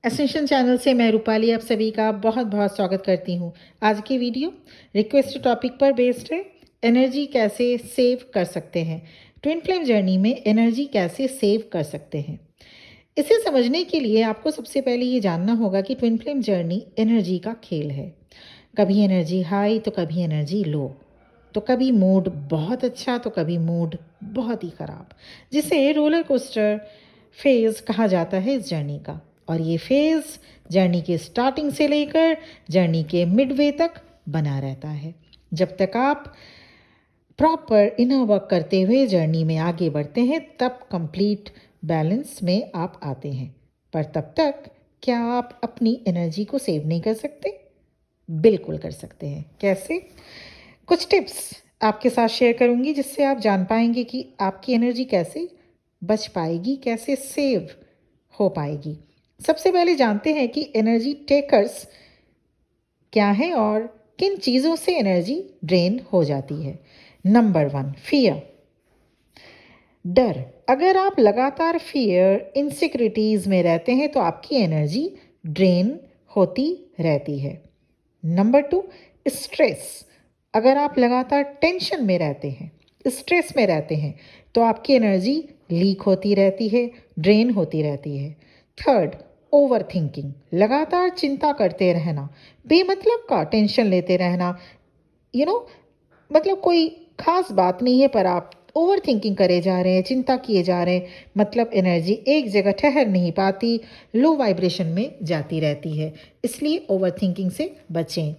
Essential channel से मैं रूपाली आप सभी का बहुत बहुत स्वागत करती हूँ। आज की वीडियो रिक्वेस्ट टॉपिक पर बेस्ड है। एनर्जी कैसे सेव कर सकते हैं, ट्विन फ्लेम जर्नी में एनर्जी कैसे सेव कर सकते हैं। इसे समझने के लिए आपको सबसे पहले ये जानना होगा कि ट्विन फ्लेम जर्नी एनर्जी का खेल है। कभी एनर्जी हाई तो कभी एनर्जी लो, तो कभी मूड बहुत अच्छा तो कभी मूड बहुत ही ख़राब, जिसे रोलर कोस्टर फेज़ कहा जाता है इस जर्नी का। और ये फेज़ जर्नी के स्टार्टिंग से लेकर जर्नी के मिडवे तक बना रहता है। जब तक आप प्रॉपर इनर वर्क करते हुए जर्नी में आगे बढ़ते हैं तब कंप्लीट बैलेंस में आप आते हैं। पर तब तक क्या आप अपनी एनर्जी को सेव नहीं कर सकते? बिल्कुल कर सकते हैं। कैसे? कुछ टिप्स आपके साथ शेयर करूंगी जिससे आप जान पाएंगे कि आपकी एनर्जी कैसे बच पाएगी, कैसे सेव हो पाएगी। सबसे पहले जानते हैं कि एनर्जी टेकर्स क्या है और किन चीज़ों से एनर्जी ड्रेन हो जाती है। नंबर 1, फियर, डर। अगर आप लगातार फियर इनसिक्योरिटीज़ में रहते हैं तो आपकी एनर्जी ड्रेन होती रहती है। Number 2, stress. अगर आप लगातार टेंशन में रहते हैं, स्ट्रेस में रहते हैं, तो आपकी एनर्जी लीक होती रहती है, ड्रेन होती रहती है। Third, over thinking. लगातार चिंता करते रहना, बेमतलब का टेंशन लेते रहना, मतलब कोई खास बात नहीं है पर आप ओवर थिंकिंग करे जा रहे हैं, चिंता किए जा रहे हैं, मतलब एनर्जी एक जगह ठहर नहीं पाती, लो वाइब्रेशन में जाती रहती है। इसलिए ओवर थिंकिंग से बचें।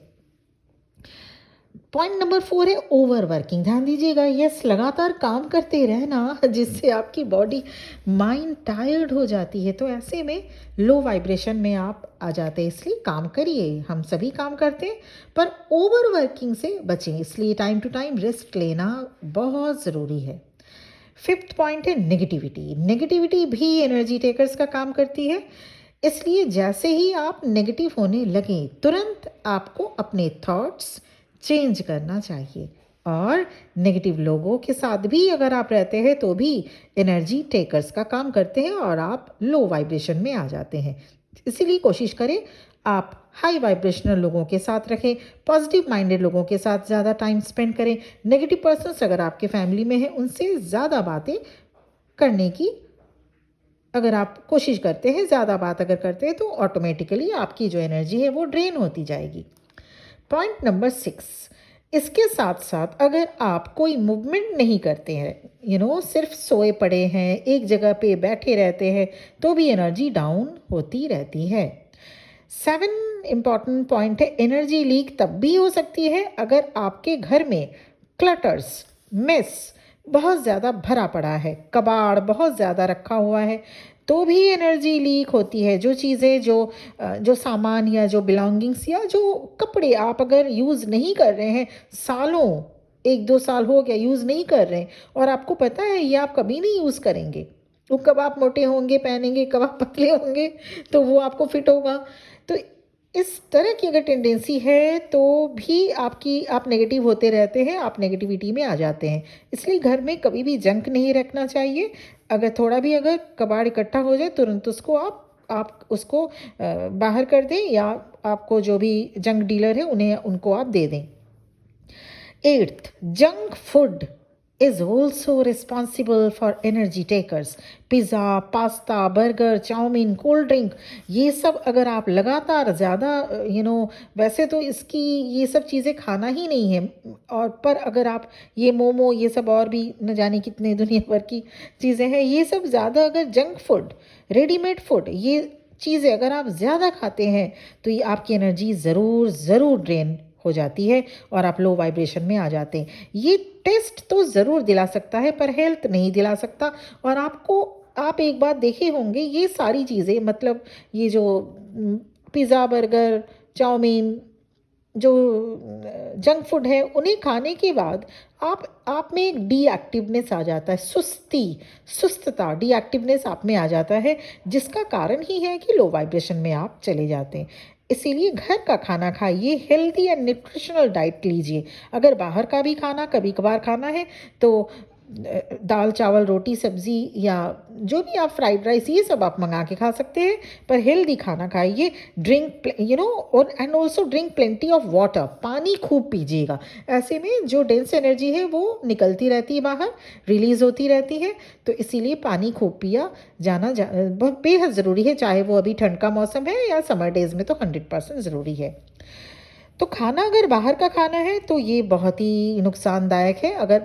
पॉइंट नंबर 4 है ओवर वर्किंग। ध्यान दीजिएगा, यस, लगातार काम करते रहना जिससे आपकी बॉडी माइंड टायर्ड हो जाती है, तो ऐसे में लो वाइब्रेशन में आप आ जाते हैं। इसलिए काम करिए, हम सभी काम करते हैं, पर ओवर वर्किंग से बचें। इसलिए टाइम टू टाइम रेस्ट लेना बहुत ज़रूरी है। फिफ्थ पॉइंट है नेगेटिविटी। नेगेटिविटी भी एनर्जी टेकर्स का काम करती है। इसलिए जैसे ही आप नेगेटिव होने लगें तुरंत आपको अपने थॉट्स चेंज करना चाहिए। और नेगेटिव लोगों के साथ भी अगर आप रहते हैं तो भी एनर्जी टेकर्स का काम करते हैं और आप लो वाइब्रेशन में आ जाते हैं। इसीलिए कोशिश करें आप हाई वाइब्रेशनल लोगों के साथ रखें, पॉजिटिव माइंडेड लोगों के साथ ज़्यादा टाइम स्पेंड करें। नेगेटिव पर्सन्स अगर आपके फैमिली में हैं उनसे ज़्यादा बातें करने की अगर आप कोशिश करते हैं, ज़्यादा बात अगर करते हैं, तो ऑटोमेटिकली आपकी जो एनर्जी है वो ड्रेन होती जाएगी। पॉइंट नंबर 6, इसके साथ साथ अगर आप कोई मूवमेंट नहीं करते हैं, सिर्फ सोए पड़े हैं, एक जगह पे बैठे रहते हैं, तो भी एनर्जी डाउन होती रहती है। 7 इम्पॉर्टेंट पॉइंट है, एनर्जी लीक तब भी हो सकती है अगर आपके घर में क्लटर्स, मेस बहुत ज़्यादा भरा पड़ा है, कबाड़ बहुत ज़्यादा रखा हुआ है, तो भी एनर्जी लीक होती है। जो चीज़ें जो सामान या जो बिलोंगिंग्स या जो कपड़े आप अगर यूज़ नहीं कर रहे हैं, सालों 1-2 साल हो गया यूज़ नहीं कर रहे हैं, और आपको पता है ये आप कभी नहीं यूज़ करेंगे, वो कब आप मोटे होंगे पहनेंगे, कब आप पतले होंगे तो वो आपको फिट होगा। तो इस तरह की अगर टेंडेंसी है तो भी आप नेगेटिव होते रहते हैं, आप नेगेटिविटी में आ जाते हैं। इसलिए घर में कभी भी जंक नहीं रखना चाहिए। अगर थोड़ा भी अगर कबाड़ इकट्ठा हो जाए तुरंत उसको आप उसको बाहर कर दें, या आपको जो भी जंक डीलर है उनको आप दे दें। 8th, junk food is also responsible for energy takers. Pizza, pasta, burger, chowmein, cold drink, ये सब अगर आप लगातार ज़्यादा वैसे तो ये सब चीज़ें खाना ही नहीं है, और पर अगर आप ये मोमो, ये सब और भी न जाने कितने दुनिया भर की चीज़ें हैं, ये सब ज़्यादा अगर जंक फूड, रेडीमेड फूड, ये चीज़ें अगर आप ज़्यादा खाते हैं तो ये आपकी एनर्जी ज़रूर ज़रूर ड्रेन हो जाती है और आप लो वाइब्रेशन में आ जाते हैं। ये टेस्ट तो ज़रूर दिला सकता है पर हेल्थ नहीं दिला सकता। और आप एक बात देखे होंगे, ये सारी चीज़ें, मतलब ये जो पिज़्ज़ा, बर्गर, चाउमीन, जो जंक फूड है, उन्हें खाने के बाद आप में एक डीएक्टिवनेस आ जाता है, सुस्तता, डीएक्टिवनेस आप में आ जाता है, जिसका कारण ही है कि लो वाइब्रेशन में आप चले जाते हैं। इसीलिए घर का खाना खाइए, हेल्दी एंड न्यूट्रिशनल डाइट लीजिए। अगर बाहर का भी खाना कभी कभार खाना है तो दाल चावल रोटी सब्ज़ी या जो भी आप फ्राइड राइस ये सब आप मंगा के खा सकते हैं, पर हेल्दी खाना खाइए। ड्रिंक और and also drink plenty of water, पानी खूब पीजिएगा। ऐसे में जो डेंस एनर्जी है वो निकलती रहती है बाहर, रिलीज़ होती रहती है। तो इसीलिए पानी खूब पिया बहुत बेहद ज़रूरी है, चाहे वो अभी ठंड का मौसम है या समर डेज़ में तो 100% ज़रूरी है। तो खाना अगर बाहर का खाना है तो ये बहुत ही नुकसानदायक है। अगर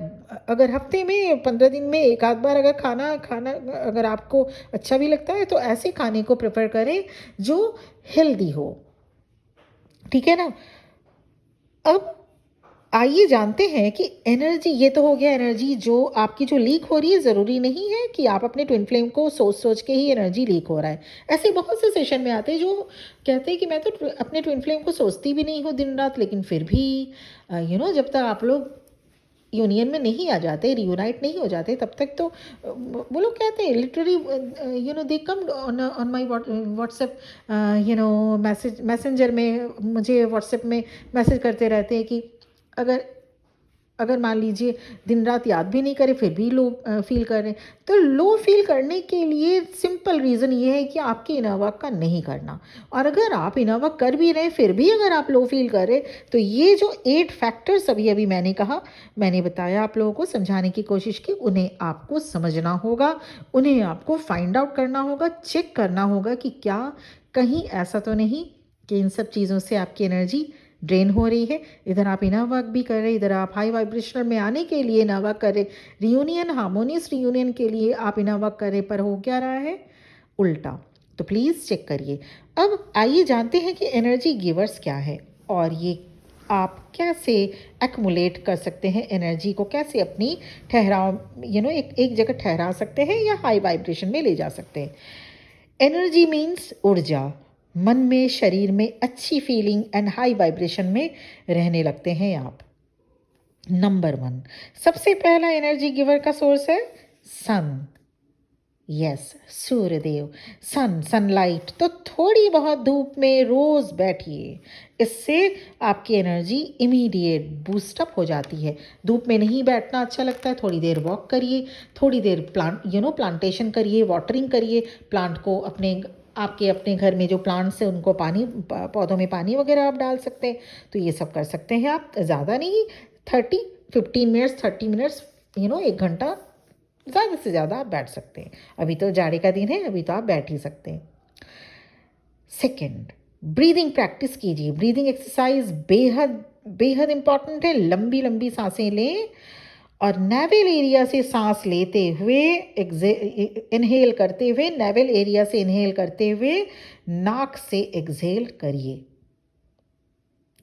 अगर हफ्ते में 15 दिन में एक आध बार अगर खाना खाना अगर आपको अच्छा भी लगता है तो ऐसे खाने को प्रेफर करें जो हेल्दी हो, ठीक है ना। अब आइए जानते हैं कि एनर्जी, ये तो हो गया एनर्जी जो आपकी जो लीक हो रही है। ज़रूरी नहीं है कि आप अपने ट्विन फ्लेम को सोच सोच के ही एनर्जी लीक हो रहा है। ऐसे बहुत से सेशन में आते हैं जो कहते हैं कि मैं तो अपने ट्विन फ्लेम को सोचती भी नहीं हूँ दिन रात, लेकिन फिर भी जब तक आप लोग यूनियन में नहीं आ जाते, रियूनाइट नहीं हो जाते, तब तक तो वो लोग कहते हैं literally, they come on my WhatsApp, messenger में मुझे व्हाट्सएप में मैसेज करते रहते हैं कि अगर अगर मान लीजिए दिन रात याद भी नहीं करे फिर भी लो फील कर रहे हैं। तो लो फील करने के लिए सिंपल रीज़न ये है कि आपके इनर वर्क का नहीं करना। और अगर आप इनर वर्क कर भी रहे फिर भी अगर आप लो फील कर रहे, तो ये जो 8 फैक्टर्स अभी अभी मैंने कहा, मैंने बताया आप लोगों को, समझाने की कोशिश की, उन्हें आपको समझना होगा, उन्हें आपको फाइंड आउट करना होगा, चेक करना होगा कि क्या कहीं ऐसा तो नहीं कि इन सब चीज़ों से आपकी एनर्जी ड्रेन हो रही है। इधर आप इनर वर्क भी कर रहे, इधर आप हाई वाइब्रेशनल में आने के लिए इनर वर्क कर रहे, रियूनियन, हार्मोनियस रियूनियन के लिए आप इनर वर्क कर रहे, पर हो क्या रहा है? उल्टा। तो प्लीज़ चेक करिए। अब आइए जानते हैं कि एनर्जी गिवर्स क्या है और ये आप कैसे एक्मुलेट कर सकते हैं, एनर्जी को कैसे अपनी ठहराव एक जगह ठहरा सकते हैं या हाई वाइब्रेशन में ले जा सकते हैं। एनर्जी मीन्स ऊर्जा। मन में, शरीर में अच्छी फीलिंग एंड हाई वाइब्रेशन में रहने लगते हैं आप। नंबर 1, सबसे पहला एनर्जी गिवर का सोर्स है सन। Yes, Suryadev, sunlight. तो थोड़ी बहुत धूप में रोज बैठिए, इससे आपकी एनर्जी इमीडिएट बूस्टअप हो जाती है। धूप में नहीं बैठना अच्छा लगता है, थोड़ी देर वॉक करिए, थोड़ी देर प्लांटेशन करिए, वाटरिंग करिए प्लांट को। अपने घर में जो प्लांट्स हैं उनको पौधों में पानी वगैरह आप डाल सकते हैं, तो ये सब कर सकते हैं आप। ज़्यादा नहीं, 30 मिनट्स 1 घंटा, ज़्यादा से ज़्यादा आप बैठ सकते हैं। अभी तो जाड़े का दिन है, अभी तो आप बैठ ही सकते हैं। सेकेंड, ब्रीदिंग प्रैक्टिस कीजिए। ब्रीदिंग एक्सरसाइज बेहद बेहद इंपॉर्टेंट है। लंबी लंबी सांसें लें और नेवल एरिया से सांस लेते हुए इनहेल करते हुए, नेवल एरिया से इनहेल करते हुए नाक से एक्सहेल करिए।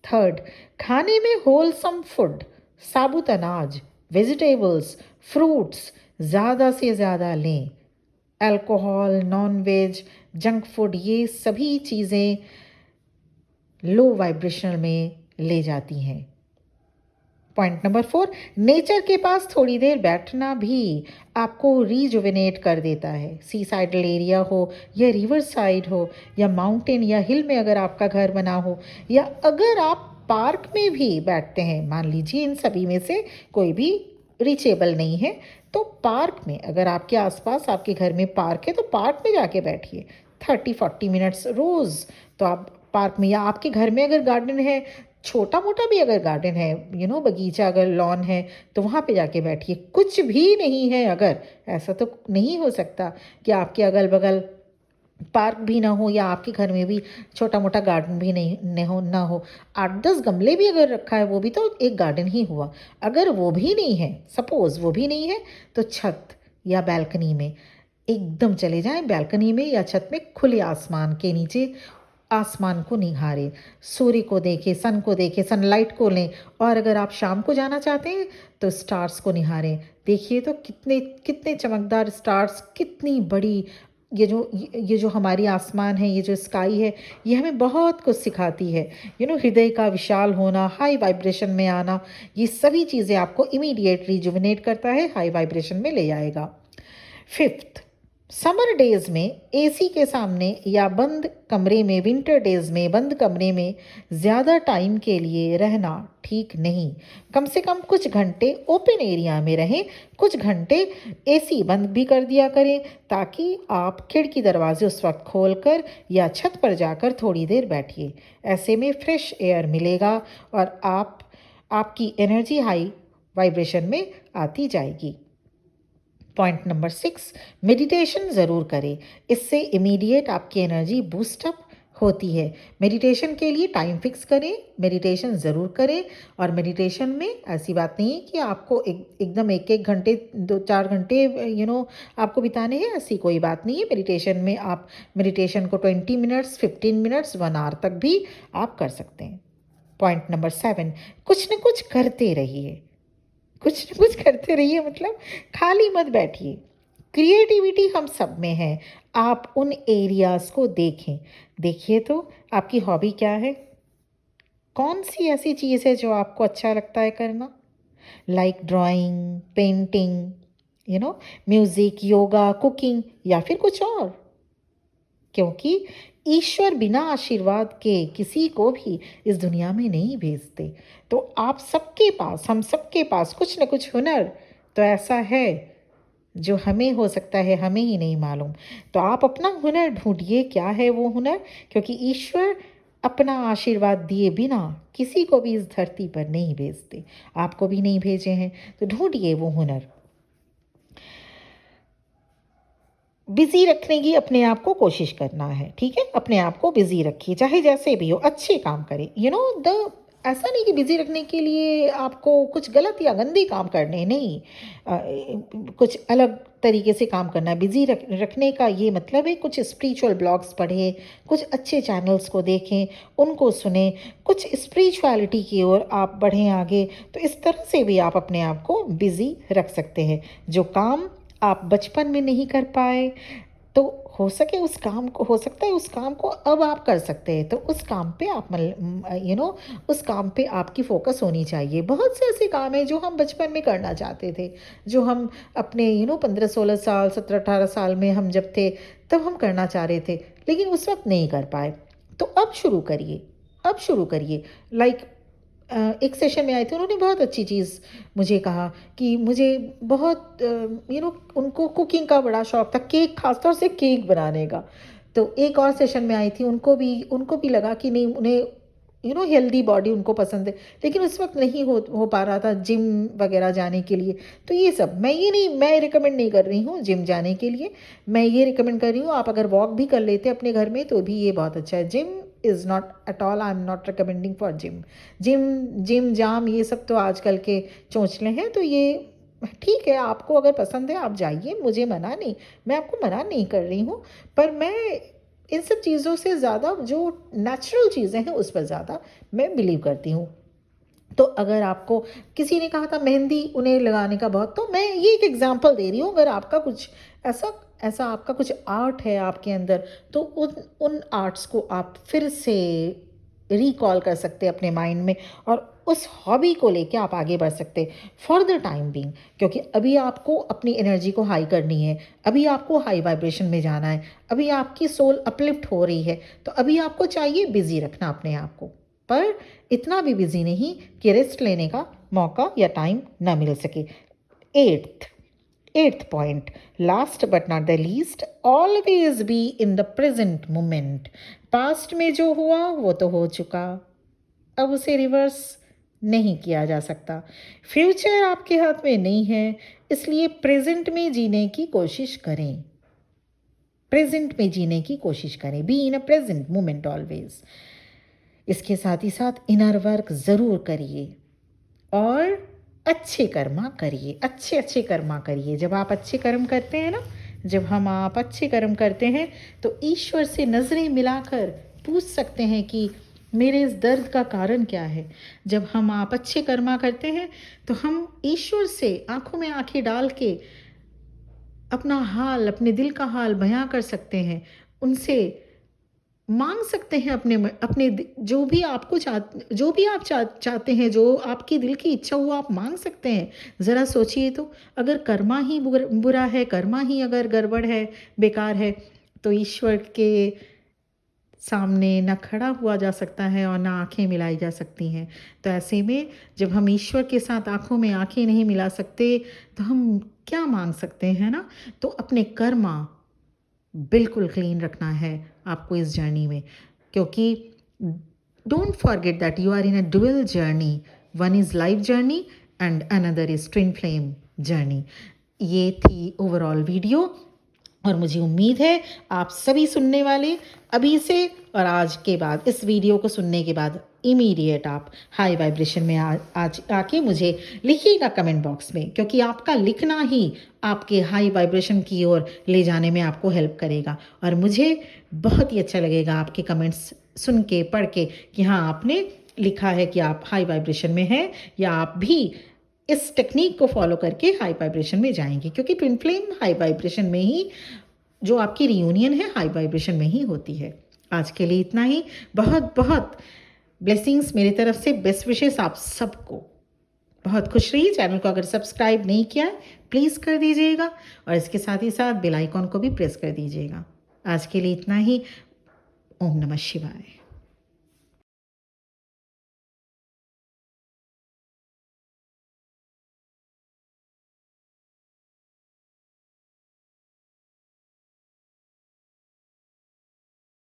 थर्ड, खाने में होलसम फूड, साबुत अनाज, वेजिटेबल्स, फ्रूट्स ज़्यादा से ज़्यादा लें। Alcohol, non veg, junk food, ये सभी चीज़ें लो वाइब्रेशनल में ले जाती हैं। पॉइंट नंबर 4, नेचर के पास थोड़ी देर बैठना भी आपको रिजुविनेट कर देता है। सी साइडल एरिया हो या रिवर साइड हो या माउंटेन या हिल में अगर आपका घर बना हो, या अगर आप पार्क में भी बैठते हैं, मान लीजिए इन सभी में से कोई भी रीचेबल नहीं है, तो पार्क में, अगर आपके आसपास आपके घर में पार्क है तो पार्क में जाके बैठिए 30-40 मिनट्स रोज़। तो आप पार्क में, या आपके घर में अगर गार्डन है, छोटा मोटा भी अगर गार्डन है, बगीचा, अगर लॉन है, तो वहाँ पे जाके बैठिए। कुछ भी नहीं है अगर, ऐसा तो नहीं हो सकता कि आपके अगल बगल पार्क भी ना हो या आपके घर में भी छोटा मोटा गार्डन भी ना हो। 8-10 गमले भी अगर रखा है वो भी तो एक गार्डन ही हुआ। अगर वो भी नहीं है, सपोज वो भी नहीं है, तो छत या बैल्कनी में एकदम चले जाएं। बैल्कनी में या छत में खुले आसमान के नीचे आसमान को निहारें, सूर्य को देखें, सन को देखें, सनलाइट को लें। और अगर आप शाम को जाना चाहते हैं तो स्टार्स को निहारें। देखिए तो कितने कितने चमकदार स्टार्स, कितनी बड़ी ये जो हमारी आसमान है, ये जो स्काई है, ये हमें बहुत कुछ सिखाती है। हृदय का विशाल होना, हाई वाइब्रेशन में आना, ये सभी चीज़ें आपको इमीडिएट रिजुविनेट करता है, हाई वाइब्रेशन में ले जाएगा। फिफ्थ, समर डेज में एसी के सामने या बंद कमरे में, विंटर डेज में बंद कमरे में ज़्यादा टाइम के लिए रहना ठीक नहीं। कम से कम कुछ घंटे ओपन एरिया में रहें, कुछ घंटे एसी बंद भी कर दिया करें, ताकि आप खिड़की दरवाजे उस वक्त खोलकर या छत पर जाकर थोड़ी देर बैठिए। ऐसे में फ्रेश एयर मिलेगा और आपकी एनर्जी हाई वाइब्रेशन में आती जाएगी। पॉइंट नंबर 6, मेडिटेशन ज़रूर करें। इससे इमीडिएट आपकी एनर्जी बूस्टअप होती है। मेडिटेशन के लिए टाइम फिक्स करें, मेडिटेशन ज़रूर करें। और मेडिटेशन में ऐसी बात नहीं है कि आपको एकदम एक एक घंटे 2-4 घंटे आपको बिताने हैं, ऐसी कोई बात नहीं है। मेडिटेशन में आप मेडिटेशन को 20 मिनट्स, 15 मिनट्स, 1 आवर तक भी आप कर सकते हैं। पॉइंट नंबर 7, कुछ न कुछ करते रहिए। कुछ न कुछ करते रहिए मतलब खाली मत बैठिए। क्रिएटिविटी हम सब में है। आप उन एरियाज़ को देखें। देखिए तो आपकी हॉबी क्या है? कौन सी ऐसी चीज़ है जो आपको अच्छा लगता है करना? Like drawing, painting, music, yoga, cooking या फिर कुछ और। क्योंकि ईश्वर बिना आशीर्वाद के किसी को भी इस दुनिया में नहीं भेजते। तो आप सबके पास, हम सबके पास कुछ न कुछ हुनर तो ऐसा है जो हमें हो सकता है हमें ही नहीं मालूम। तो आप अपना हुनर ढूंढिए, क्या है वो हुनर, क्योंकि ईश्वर अपना आशीर्वाद दिए बिना किसी को भी इस धरती पर नहीं भेजते। आपको भी नहीं भेजे हैं, तो ढूंढिए वो हुनर। बिज़ी रखने की अपने आप को कोशिश करना है, ठीक है? अपने आप को बिज़ी रखिए, चाहे जैसे भी हो, अच्छे काम करें। ऐसा नहीं कि बिज़ी रखने के लिए आपको कुछ गलत या गंदे काम करने नहीं, कुछ अलग तरीके से काम करना है। बिज़ी रखने का ये मतलब है कुछ स्पिरिचुअल ब्लॉग्स पढ़ें, कुछ अच्छे चैनल्स को देखें, उनको सुने, कुछ स्पिरिचुअलिटी की ओर आप बढ़ें आगे। तो इस तरह से भी आप अपने आप को बिज़ी रख सकते हैं। जो काम आप बचपन में नहीं कर पाए, तो हो सके उस काम को, हो सकता है उस काम को अब आप कर सकते हैं, तो उस काम पे आप उस काम पे आपकी फोकस होनी चाहिए। बहुत से ऐसे काम हैं जो हम बचपन में करना चाहते थे, जो हम अपने 15-16 साल, 17-18 साल में हम जब थे, तब हम करना चाह रहे थे, लेकिन उस वक्त नहीं कर पाए। तो अब शुरू करिए, अब शुरू करिए। लाइक एक सेशन में आए थे, उन्होंने बहुत अच्छी चीज़ मुझे कहा कि मुझे बहुत उनको कुकिंग का बड़ा शौक था, केक, खासतौर से केक बनाने का। तो एक और सेशन में आई थी, उनको भी लगा कि नहीं, उन्हें हेल्दी बॉडी उनको पसंद है, लेकिन उस वक्त नहीं हो पा रहा था जिम वगैरह जाने के लिए। तो ये सब मैं रिकमेंड नहीं कर रही हूँ जिम जाने के लिए। मैं ये रिकमेंड कर रही हूँ, आप अगर वॉक भी कर लेते अपने घर में तो भी ये बहुत अच्छा है। Gym is not at all, I am not recommending for gym. Gym जाम ये सब तो आजकल के चोंचले हैं। तो ये ठीक है, आपको अगर पसंद है आप जाइए, मुझे मना नहीं, मैं आपको मना नहीं कर रही हूँ। पर मैं इन सब चीज़ों से ज़्यादा जो नेचुरल चीज़ें हैं उस पर ज़्यादा मैं बिलीव करती हूँ। तो अगर आपको किसी ने कहा था मेहंदी उन्हें लगाने का बहुत, तो मैं ये एक एग्जांपल दे रही हूँ। अगर आपका कुछ ऐसा ऐसा आपका कुछ आर्ट है आपके अंदर, तो उन आर्ट्स को आप फिर से रिकॉल कर सकते हैं अपने माइंड में, और उस हॉबी को लेके आप आगे बढ़ सकते फॉर द टाइम बीइंग। क्योंकि अभी आपको अपनी एनर्जी को हाई करनी है, अभी आपको हाई वाइब्रेशन में जाना है, अभी आपकी सोल अपलिफ्ट हो रही है। तो अभी आपको चाहिए बिजी रखना अपने आप को, पर इतना भी बिजी नहीं कि रेस्ट लेने का मौका या टाइम ना मिल सके। Eighth point, last but not the least, always be in the present moment. Past में जो हुआ वो तो हो चुका, अब उसे रिवर्स नहीं किया जा सकता। फ्यूचर आपके हाथ में नहीं है, इसलिए प्रेजेंट में जीने की कोशिश करें। प्रेजेंट में जीने की कोशिश करें, be in a present moment always. इसके साथ ही साथ इनर वर्क ज़रूर करिए और अच्छे कर्मा करिए, अच्छे अच्छे कर्मा करिए। जब आप अच्छे कर्म करते हैं ना, जब आप अच्छे कर्म करते हैं, तो ईश्वर से नज़रें मिलाकर पूछ सकते हैं कि मेरे इस दर्द का कारण क्या है। जब आप अच्छे कर्मा करते हैं, तो हम ईश्वर से आंखों में आंखें डाल के अपना हाल, अपने दिल का हाल बयां कर सकते हैं, उनसे मांग सकते हैं अपने जो भी आपको जो भी आप चाहते हैं, जो आपकी दिल की इच्छा हो आप मांग सकते हैं। ज़रा सोचिए तो, अगर कर्मा ही बुरा है, कर्मा ही अगर गड़बड़ है, बेकार है, तो ईश्वर के सामने ना खड़ा हुआ जा सकता है और ना आंखें मिलाई जा सकती हैं। तो ऐसे में जब हम ईश्वर के साथ आंखों में आंखें नहीं मिला सकते, तो हम क्या मांग सकते हैं ना। तो अपने कर्मा बिल्कुल क्लीन रखना है आपको इस जर्नी में, क्योंकि don't forget that you are in a dual journey. One is life journey and another is twin flame journey. ये थी ओवरऑल वीडियो, और मुझे उम्मीद है आप सभी सुनने वाले अभी से और आज के बाद, इस वीडियो को सुनने के बाद इमीडिएट आप हाई वाइब्रेशन में आज आके मुझे लिखिएगा कमेंट बॉक्स में, क्योंकि आपका लिखना ही आपके हाई वाइब्रेशन की ओर ले जाने में आपको हेल्प करेगा। और मुझे बहुत ही अच्छा लगेगा आपके कमेंट्स सुन के, पढ़ के, कि हाँ आपने लिखा है कि आप हाई वाइब्रेशन में हैं, या आप भी इस टेक्निक को फॉलो करके हाई वाइब्रेशन में जाएंगे, क्योंकि ट्विन फ्लेम हाई वाइब्रेशन में ही, जो आपकी रियूनियन है हाई वाइब्रेशन में ही होती है। आज के लिए इतना ही। बहुत बहुत ब्लेसिंग्स मेरी तरफ से, बेस्ट विशेस आप सबको। बहुत खुश रहिए। चैनल को अगर सब्सक्राइब नहीं किया है प्लीज़ कर दीजिएगा, और इसके साथ ही साथ बेल आइकॉन को भी प्रेस कर दीजिएगा। आज के लिए इतना ही। ओम नमः शिवाय।